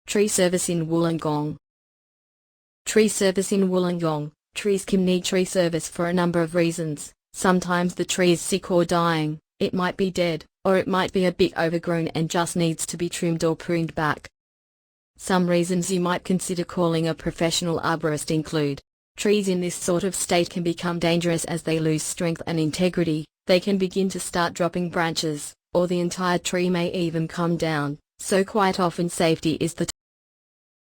Tree service in Wollongong. Tree service in Wollongong. Trees can need tree service for a number of reasons. Sometimes the tree is sick or dying, it might be dead, or it might be a bit overgrown and just needs to be trimmed or pruned back. Some reasons you might consider calling a professional arborist include: trees in this sort of state can become dangerous as they lose strength and integrity, they can begin to start dropping branches, or the entire tree may even come down, so quite often safety is the